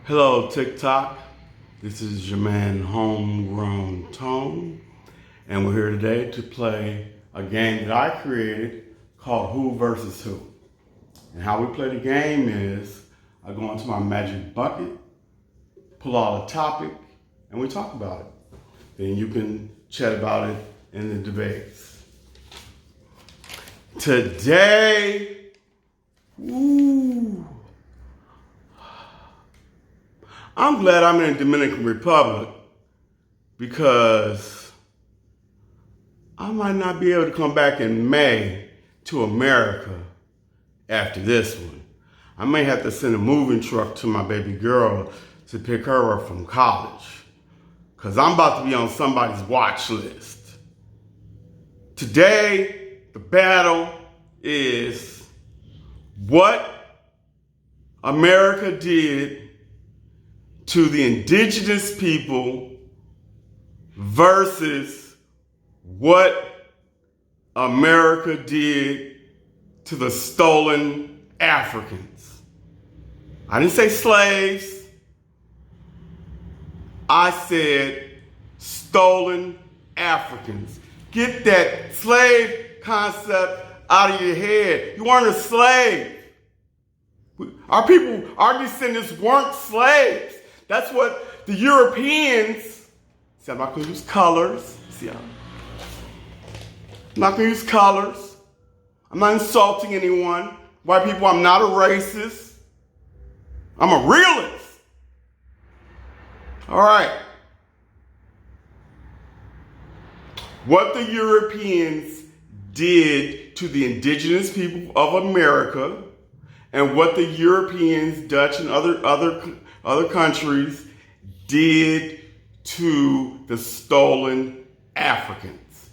Hello, TikTok. This is your man, Homegrown Tone, and we're here today to play a game that I created called Who versus Who. And how we play the game is I go into my magic bucket, pull out a topic, and we talk about it. Then you can chat about it in the debates. Today, I'm glad I'm in the Dominican Republic because I might not be able to come back in May to America after this one. I may have to send a moving truck to my baby girl to pick her up from college because I'm about to be on somebody's watch list. Today, the battle is what America did to the indigenous people versus what America did to the stolen Africans. I didn't say slaves. I said stolen Africans. Get that slave concept out of your head. You weren't a slave. Our people, our descendants weren't slaves. That's what the Europeans, see, I'm not going to use colors. See, I'm not going to use colors. I'm not insulting anyone. White people, I'm not a racist. I'm a realist. All right. What the Europeans did to the indigenous people of America and what the Europeans, Dutch, and other countries did to the stolen Africans.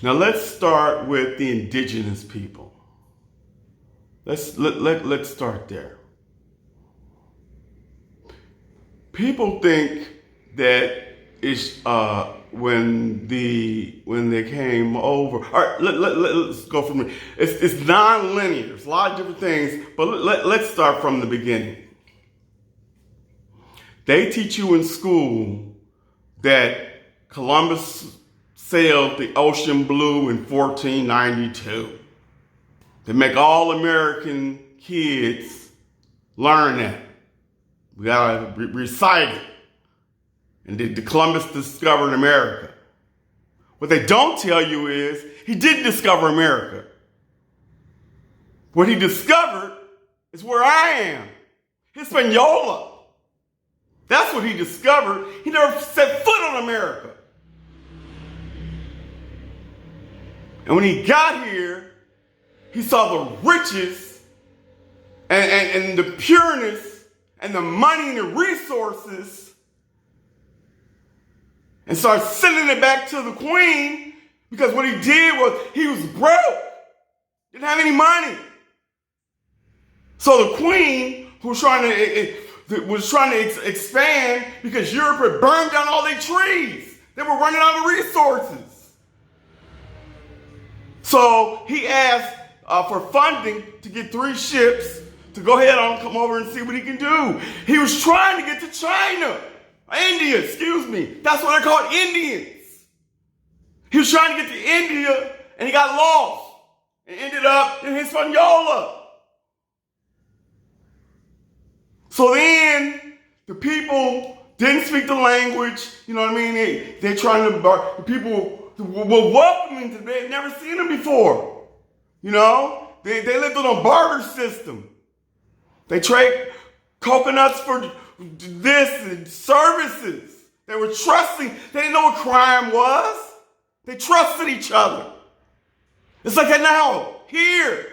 Now let's start with the indigenous people. Let's start there. People think that it's when they came over. All right, let's go from there. It's non-linear. There's a lot of different things, but let's start from the beginning. They teach you in school that Columbus sailed the ocean blue in 1492. They make all American kids learn that. We gotta recite it. And the Columbus discovered America. What they don't tell you is he didn't discover America. What he discovered is where I am, Hispaniola. That's what he discovered. He never set foot on America. And when he got here, he saw the riches and the pureness and the money and the resources and started sending it back to the queen because what he did was he was broke. Didn't have any money. So the queen, who was trying to expand because Europe had burned down all their trees. They were running out of resources. So he asked for funding to get 3 ships to go ahead and come over and see what he can do. He was trying to get to China. India, excuse me. That's what they're called, Indians. He was trying to get to India and he got lost and ended up in Hispaniola. So then the people didn't speak the language, you know what I mean? They're trying to, the people were welcoming to them. They had never seen them before. You know? They lived on a barter system. They trade coconuts for this and services. They were trusting. They didn't know what crime was. They trusted each other. It's like that now, here.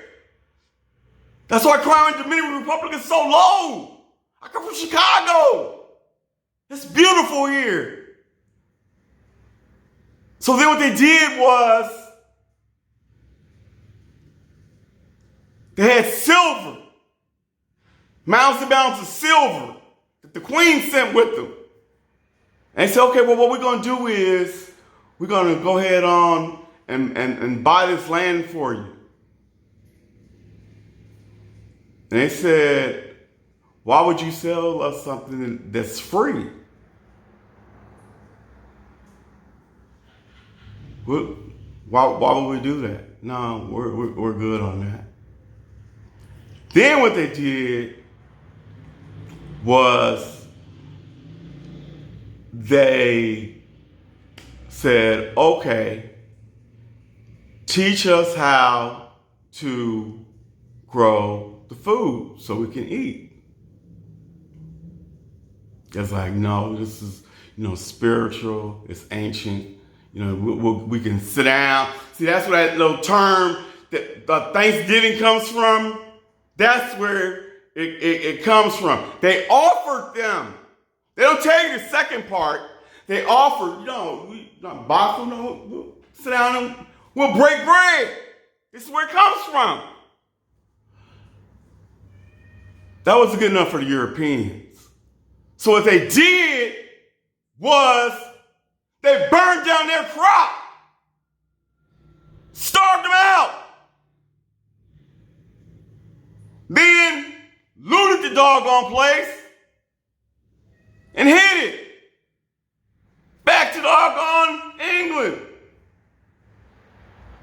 That's why crime in the Dominican Republic is so low. I come from Chicago. It's beautiful here. So then what they did was they had silver. Mounds and mounds of silver that the queen sent with them. And they said, okay, well, what we're going to do is we're going to go ahead on and buy this land for you. And they said, Why would you sell us something that's free? Why would we do that? No, we're good on that. Then what they did was they said, okay, teach us how to grow the food so we can eat. It's like, no, this is, spiritual, it's ancient. We can sit down. See, that's where that little term that Thanksgiving comes from. That's where it comes from. They offered them. They don't tell you the second part. They offered, we not buy food, we'll sit down and we'll break bread. This is where it comes from. That wasn't good enough for the Europeans. So what they did was they burned down their crop, starved them out, then looted the doggone place and hid it back to doggone England.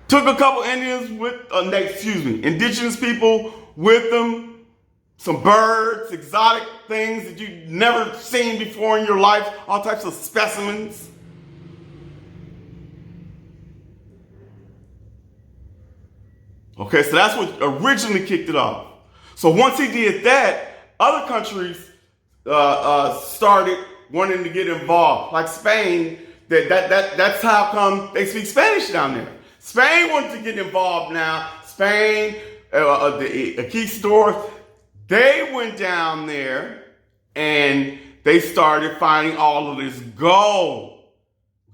Took a couple Indians indigenous people with them. Some birds, exotic things that you've never seen before in your life, all types of specimens. Okay, so that's what originally kicked it off. So once he did that, other countries started wanting to get involved. Like Spain, that's how come they speak Spanish down there. Spain wanted to get involved now. Spain, the conquistadors, they went down there and they started finding all of this gold.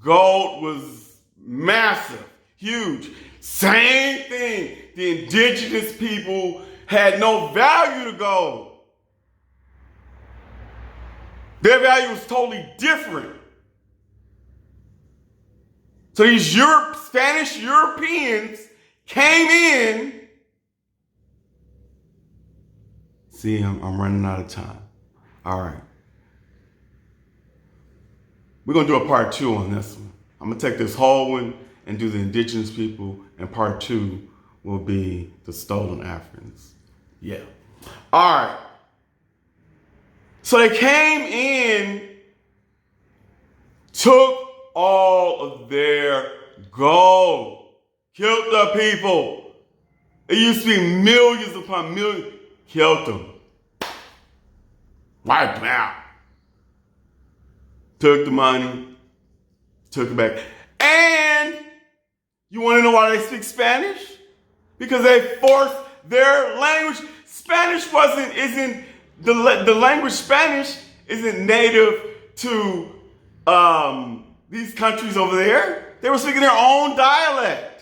Gold was massive, huge. Same thing. The indigenous people had no value to gold. Their value was totally different. So these Spanish Europeans came in. See, I'm running out of time. All right. We're going to do a part 2 on this one. I'm going to take this whole one and do the indigenous people, and part 2 will be the stolen Africans. Yeah. All right. So they came in, took all of their gold, killed the people. It used to be millions upon millions. Killed them. Wiped them out. Took the money. Took it back. And you want to know why they speak Spanish? Because they forced their language. Spanish isn't the language Spanish isn't native to these countries over there. They were speaking their own dialect.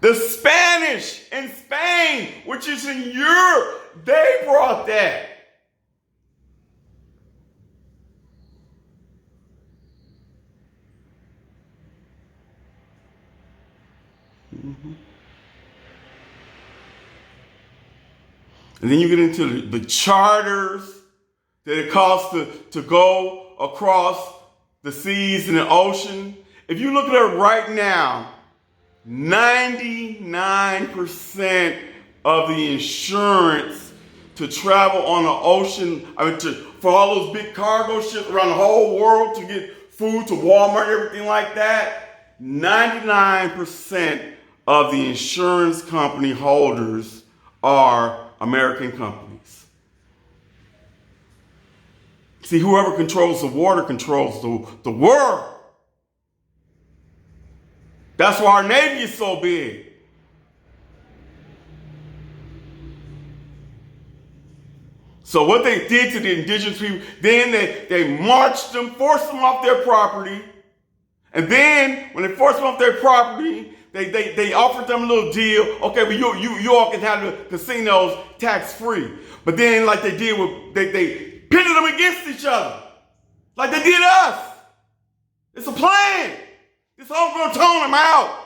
The Spanish in Spain, which is in Europe, they brought that. Mm-hmm. And then you get into the charters that it costs to go across the seas and the ocean. If you look at it right now, 99% of the insurance to travel on the ocean, for all those big cargo ships around the whole world to get food to Walmart, everything like that, 99% of the insurance company holders are American companies. See, whoever controls the water controls the world. That's why our Navy is so big. So what they did to the indigenous people, then they marched them, forced them off their property. And then when they forced them off their property, they offered them a little deal. Okay, but you all can have the casinos tax-free. But then like they did they pitted them against each other. Like they did us. It's a plan. This whole gonna tone them out.